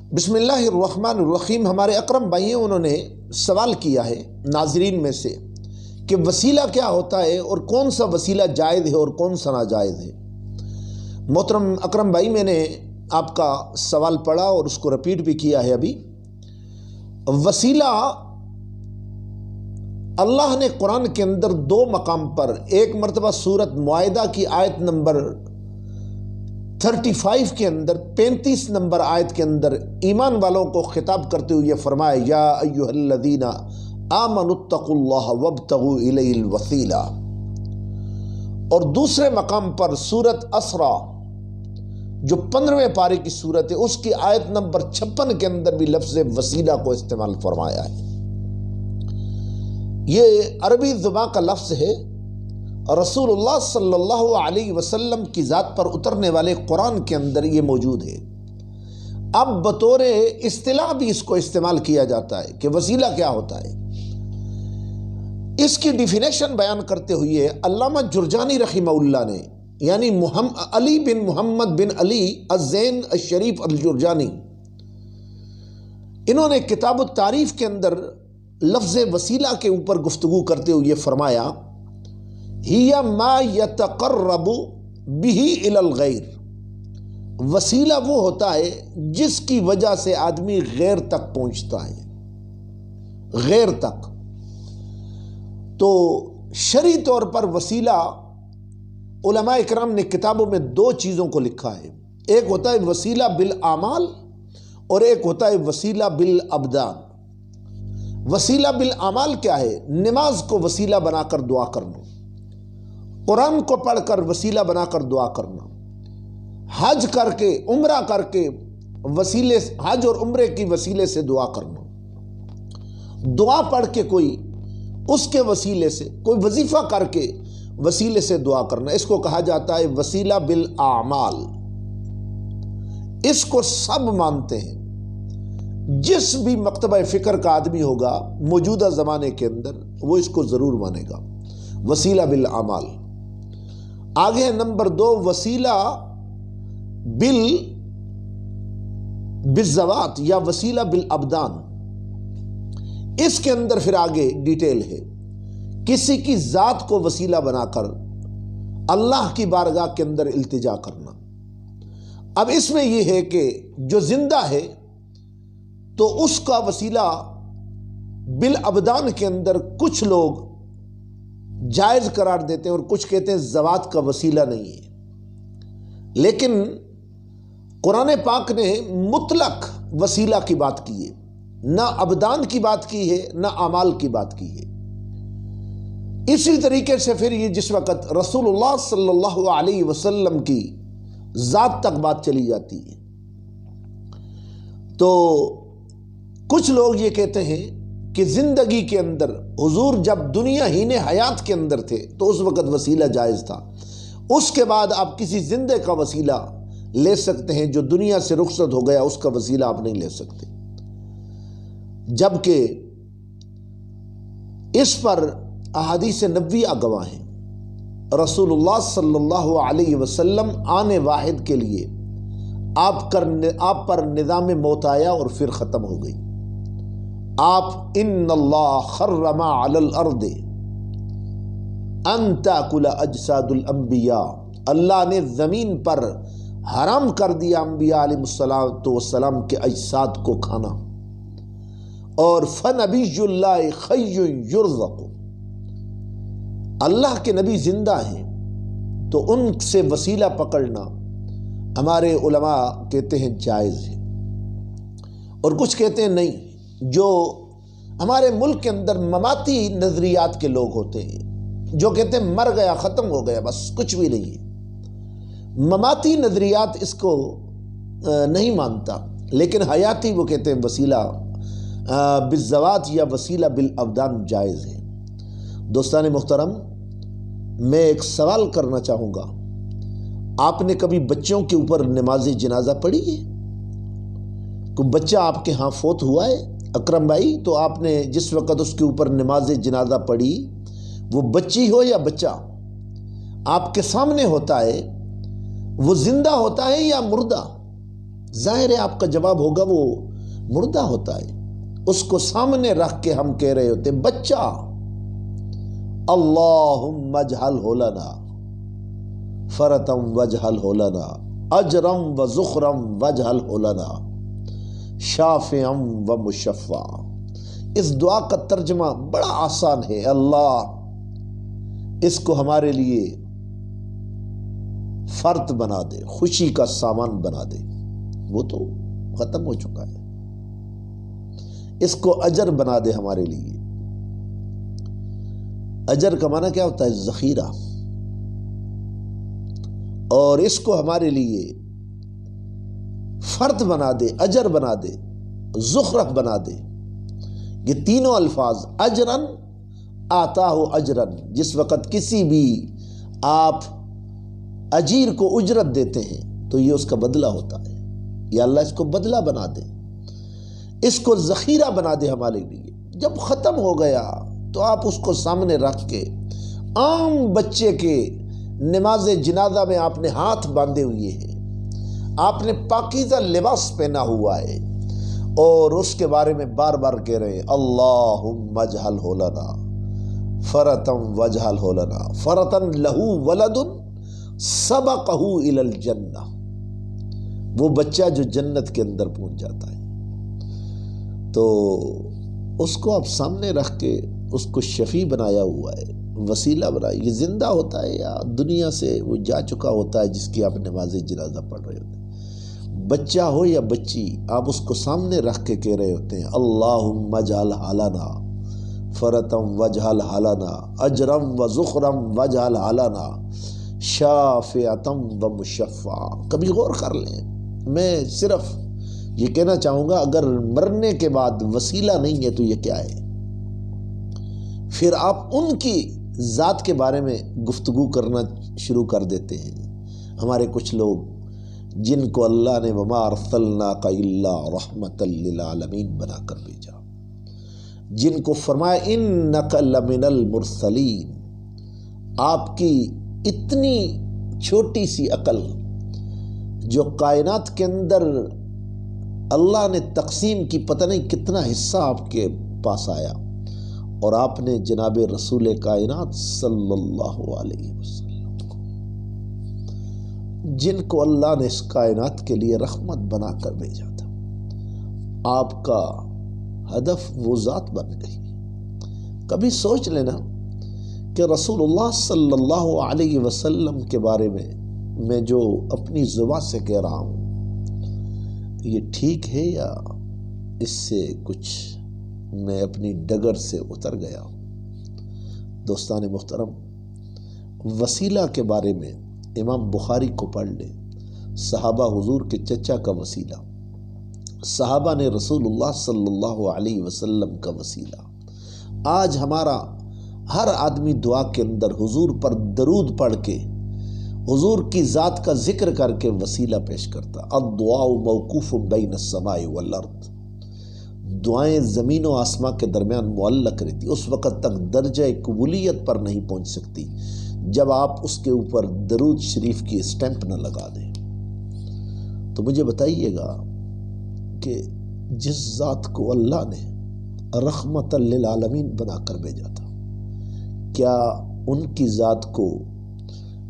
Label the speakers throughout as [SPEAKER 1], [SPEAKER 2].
[SPEAKER 1] بسم اللہ الرحمن الرحیم۔ ہمارے اکرم بھائی ہیں، انہوں نے سوال کیا ہے ناظرین میں سے کہ وسیلہ کیا ہوتا ہے اور کون سا وسیلہ جائز ہے اور کون سا ناجائز ہے۔ محترم اکرم بھائی، میں نے آپ کا سوال پڑھا اور اس کو رپیٹ بھی کیا ہے ابھی۔ وسیلہ اللہ نے قرآن کے اندر دو مقام پر، ایک مرتبہ سورۃ معاہدہ کی آیت نمبر 35 کے اندر 35 نمبر آیت کے اندر ایمان والوں کو خطاب کرتے ہوئے فرمایا یا ایھا الذین آمنوا اتقوا اللہ وابتغوا الیہ الوسیلہ، اور دوسرے مقام پر سورۃ اسرا جو 15ویں پارے کی سورت ہے اس کی آیت نمبر 56 کے اندر بھی لفظ وسیلہ کو استعمال فرمایا ہے۔ یہ عربی زبان کا لفظ ہے، رسول اللہ صلی اللہ علیہ وسلم کی ذات پر اترنے والے قرآن کے اندر یہ موجود ہے۔ اب بطور اصطلاح بھی اس کو استعمال کیا جاتا ہے کہ وسیلہ کیا ہوتا ہے۔ اس کی ڈیفینیشن بیان کرتے ہوئے علامہ جرجانی رحمہ اللہ نے، یعنی علی بن محمد بن علی الزین الشریف الجرجانی، انہوں نے کتاب التعریف کے اندر لفظ وسیلہ کے اوپر گفتگو کرتے ہوئے فرمایا ہی ما یتقرب بہ الی الغیر، وسیلہ وہ ہوتا ہے جس کی وجہ سے آدمی غیر تک پہنچتا ہے، غیر تک۔ تو شرعی طور پر وسیلہ علماء اکرام نے کتابوں میں دو چیزوں کو لکھا ہے، ایک ہوتا ہے وسیلہ بالاعمال اور ایک ہوتا ہے وسیلہ بالابدان۔ وسیلہ بالاعمال کیا ہے؟ نماز کو وسیلہ بنا کر دعا کرنا، قرآن کو پڑھ کر وسیلہ بنا کر دعا کرنا، حج کر کے عمرہ کر کے وسیلے، حج اور عمرے کی وسیلے سے دعا کرنا، دعا پڑھ کے کوئی اس کے وسیلے سے، کوئی وظیفہ کر کے وسیلے سے دعا کرنا، اس کو کہا جاتا ہے وسیلہ بالاعمال۔ اس کو سب مانتے ہیں، جس بھی مکتبہ فکر کا آدمی ہوگا موجودہ زمانے کے اندر وہ اس کو ضرور مانے گا، وسیلہ بالاعمال۔ آگے نمبر 2 وسیلہ بالذوات یا وسیلہ بالابدان۔ اس کے اندر پھر آگے ڈیٹیل ہے، کسی کی ذات کو وسیلہ بنا کر اللہ کی بارگاہ کے اندر التجا کرنا۔ اب اس میں یہ ہے کہ جو زندہ ہے تو اس کا وسیلہ بالابدان کے اندر کچھ لوگ جائز قرار دیتے ہیں اور کچھ کہتے ہیں ذوات کا وسیلہ نہیں ہے، لیکن قرآن پاک نے مطلق وسیلہ کی بات کی ہے، نہ ابدان کی بات کی ہے نہ اعمال کی بات کی ہے۔ اسی طریقے سے پھر یہ جس وقت رسول اللہ صلی اللہ علیہ وسلم کی ذات تک بات چلی جاتی ہے تو کچھ لوگ یہ کہتے ہیں کہ زندگی کے اندر حضور جب دنیا ہی نے حیات کے اندر تھے تو اس وقت وسیلہ جائز تھا، اس کے بعد آپ کسی زندے کا وسیلہ لے سکتے ہیں، جو دنیا سے رخصت ہو گیا اس کا وسیلہ آپ نہیں لے سکتے۔ جبکہ اس پر احادیث نبویہ گواہ ہیں، رسول اللہ صلی اللہ علیہ وسلم آنے واحد کے لیے آپ پر نظام موت آیا اور پھر ختم ہو گئی۔ آپ ان اللہ حرم علی الارض ان تاکل اجساد الانبیاء، اللہ نے زمین پر حرام کر دیا انبیاء علیہ السلام کے اجساد کو کھانا، اور فنبی اللہ حی یرزق، اللہ کے نبی زندہ ہیں تو ان سے وسیلہ پکڑنا ہمارے علماء کہتے ہیں جائز ہے، اور کچھ کہتے ہیں نہیں۔ جو ہمارے ملک کے اندر مماتی نظریات کے لوگ ہوتے ہیں جو کہتے ہیں مر گیا ختم ہو گیا بس کچھ بھی نہیں ہے، مماتی نظریات اس کو نہیں مانتا، لیکن حیاتی وہ کہتے ہیں وسیلہ بالذوات یا وسیلہ بالابدان جائز ہے۔ دوستان محترم، میں ایک سوال کرنا چاہوں گا، آپ نے کبھی بچوں کے اوپر نماز جنازہ پڑھی ہے؟ کوئی بچہ آپ کے ہاں فوت ہوا ہے اکرم بھائی، تو آپ نے جس وقت اس کے اوپر نماز جنازہ پڑھی، وہ بچی ہو یا بچہ، آپ کے سامنے ہوتا ہے، وہ زندہ ہوتا ہے یا مردہ؟ ظاہر ہے آپ کا جواب ہوگا وہ مردہ ہوتا ہے، اس کو سامنے رکھ کے ہم کہہ رہے ہوتے بچہ اللہم اجعلہ لنا فرتم واجعلہ لنا اجرم و ذخرم واجعلہ لنا شافعم و مشفعا۔ اس دعا کا ترجمہ بڑا آسان ہے، اللہ اس کو ہمارے لیے فرد بنا دے، خوشی کا سامان بنا دے۔ وہ تو ختم ہو چکا ہے، اس کو اجر بنا دے ہمارے لیے۔ اجر کا معنی کیا ہوتا ہے؟ ذخیرہ۔ اور اس کو ہمارے لیے فرد بنا دے، اجر بنا دے، زخرف بنا دے۔ یہ تینوں الفاظ اجرن آتا ہو اجرن، جس وقت کسی بھی آپ اجیر کو اجرت دیتے ہیں تو یہ اس کا بدلہ ہوتا ہے، یا اللہ اس کو بدلہ بنا دے، اس کو ذخیرہ بنا دے ہمارے لیے۔ جب ختم ہو گیا تو آپ اس کو سامنے رکھ کے، عام بچے کے نماز جنازہ میں آپ نے ہاتھ باندھے ہوئے ہیں، آپ نے پاکیزہ لباس پہنا ہوا ہے، اور اس کے بارے میں بار بار کہہ رہے ہیں اللہم اجعلہ لنا فرتم واجعلہ لنا فرتن لہو ولد سبقہ الی الجنہ۔ وہ بچہ جو جنت کے اندر پہنچ جاتا ہے، تو اس کو آپ سامنے رکھ کے اس کو شفیع بنایا ہوا ہے، وسیلہ بنایا۔ یہ زندہ ہوتا ہے یا دنیا سے وہ جا چکا ہوتا ہے جس کی آپ نماز جنازہ پڑھ رہے ہوتے ہیں؟ بچہ ہو یا بچی، آپ اس کو سامنے رکھ کے کہہ رہے ہوتے ہیں اللہم اجعلہ لنا فرتم واجعلہ لنا اجرم و ذخرم واجعلہ لنا شافعتم و مشفعا۔ کبھی غور کر لیں، میں صرف یہ کہنا چاہوں گا اگر مرنے کے بعد وسیلہ نہیں ہے تو یہ کیا ہے؟ پھر آپ ان کی ذات کے بارے میں گفتگو کرنا شروع کر دیتے ہیں۔ ہمارے کچھ لوگ جن کو اللہ نے وما ارسلناک الا رحمۃ للعالمین بنا کر بھیجا، جن کو فرمایا انک لمن المرسلین، آپ کی اتنی چھوٹی سی عقل جو کائنات کے اندر اللہ نے تقسیم کی، پتہ نہیں کتنا حصہ آپ کے پاس آیا، اور آپ نے جناب رسول کائنات صلی اللہ علیہ وسلم کو، جن کو اللہ نے اس کائنات کے لیے رحمت بنا کر بھیجا تھا، آپ کا ہدف وہ ذات بن گئی۔ کبھی سوچ لینا کہ رسول اللہ صلی اللہ علیہ وسلم کے بارے میں جو اپنی زبان سے کہہ رہا ہوں یہ ٹھیک ہے یا اس سے کچھ میں اپنی ڈگر سے اتر گیا ہوں؟ دوستان محترم، وسیلہ کے بارے میں امام بخاری کو پڑھ لیں، صحابہ حضور کے چچا کا وسیلہ، صحابہ نے رسول اللہ صلی اللہ علیہ وسلم کا وسیلہ۔ آج ہمارا ہر آدمی دعا کے اندر حضور پر درود پڑھ کے حضور کی ذات کا ذکر کر کے وسیلہ پیش کرتا۔ الدعاء موقوف بین السماء والارض، دعائیں زمین و آسماں کے درمیان معلق رہتی، اس وقت تک درجہ قبولیت پر نہیں پہنچ سکتی جب آپ اس کے اوپر درود شریف کی اسٹیمپ نہ لگا دیں۔ تو مجھے بتائیے گا کہ جس ذات کو اللہ نے رحمت للعالمین بنا کر بھیجا تھا، کیا ان کی ذات کو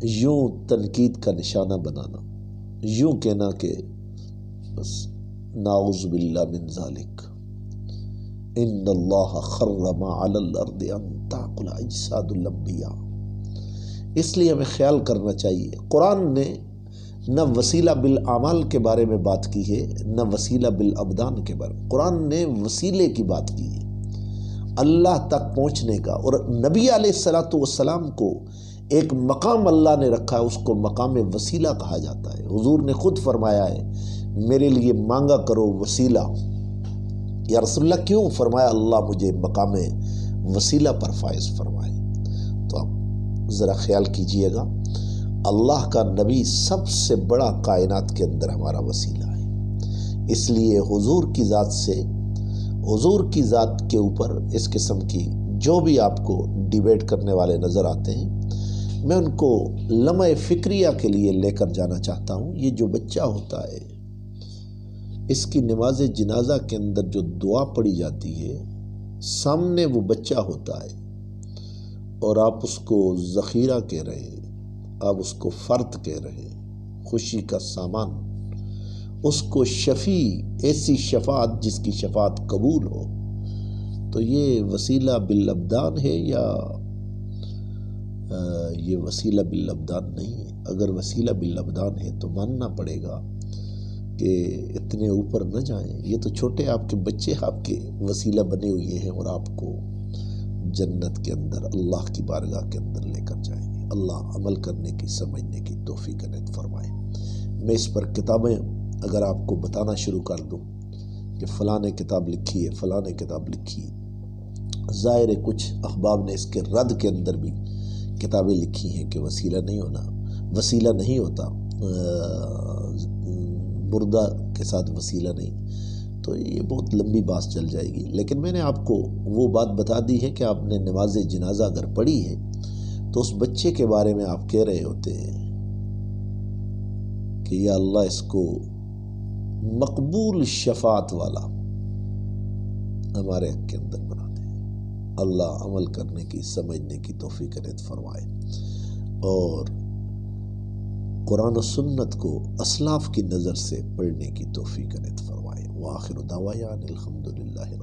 [SPEAKER 1] یوں تنقید کا نشانہ بنانا، یوں کہنا کہ بس نعوذ باللہ من ذالک، ان اللہ حرم علی الارض ان تاکل اجساد الانبیاء، اس لیے ہمیں خیال کرنا چاہیے۔ قرآن نے نہ وسیلہ بالاعمال کے بارے میں بات کی ہے، نہ وسیلہ بالابدان کے بارے میں۔ قرآن نے وسیلے کی بات کی ہے، اللہ تک پہنچنے کا، اور نبی علیہ الصلوۃ والسلام کو ایک مقام اللہ نے رکھا ہے، اس کو مقام وسیلہ کہا جاتا ہے۔ حضور نے خود فرمایا ہے میرے لیے مانگا کرو وسیلہ۔ یا رسول اللہ کیوں؟ فرمایا اللہ مجھے مقام وسیلہ پر فائز فرمائے۔ تو آپ ذرا خیال کیجئے گا، اللہ کا نبی سب سے بڑا کائنات کے اندر ہمارا وسیلہ ہے، اس لیے حضور کی ذات سے، حضور کی ذات کے اوپر اس قسم کی جو بھی آپ کو ڈیبیٹ کرنے والے نظر آتے ہیں، میں ان کو لمحہ فکریہ کے لیے لے کر جانا چاہتا ہوں۔ یہ جو بچہ ہوتا ہے اس کی نماز جنازہ کے اندر جو دعا پڑھی جاتی ہے، سامنے وہ بچہ ہوتا ہے اور آپ اس کو ذخیرہ کہہ رہے ہیں، آپ اس کو فرد کہہ رہے ہیں، خوشی کا سامان، اس کو شفیع، ایسی شفاعت جس کی شفاعت قبول ہو، تو یہ وسیلہ بالابدان ہے یا یہ وسیلہ بالابدان نہیں ہے؟ اگر وسیلہ بالابدان ہے تو ماننا پڑے گا کہ اتنے اوپر نہ جائیں، یہ تو چھوٹے آپ کے بچے آپ کے وسیلہ بنے ہوئے ہیں اور آپ کو جنت کے اندر اللہ کی بارگاہ کے اندر لے کر جائیں گے۔ اللہ عمل کرنے کی، سمجھنے کی توفیق عنایت فرمائے۔ میں اس پر کتابیں اگر آپ کو بتانا شروع کر دوں کہ فلاں نے کتاب لکھی ہے، فلاں نے کتاب لکھی ہے، ظاہر ہے کچھ احباب نے اس کے رد کے اندر بھی کتابیں لکھی ہیں کہ وسیلہ نہیں ہونا، وسیلہ نہیں ہوتا، مردہ کے ساتھ وسیلہ نہیں، تو یہ بہت لمبی بات چل جائے گی۔ لیکن میں نے آپ کو وہ بات بتا دی ہے کہ آپ نے نماز جنازہ اگر پڑھی ہے تو اس بچے کے بارے میں آپ کہہ رہے ہوتے ہیں کہ یا اللہ اس کو مقبول شفاعت والا ہمارے حق کے اندر بنا دے۔ اللہ عمل کرنے کی، سمجھنے کی توفیق عنایت فرمائے اور قرآن و سنت کو اسلاف کی نظر سے پڑھنے کی توفیق عنایت فرمائے۔ وآخر دعوانا الحمدللہ۔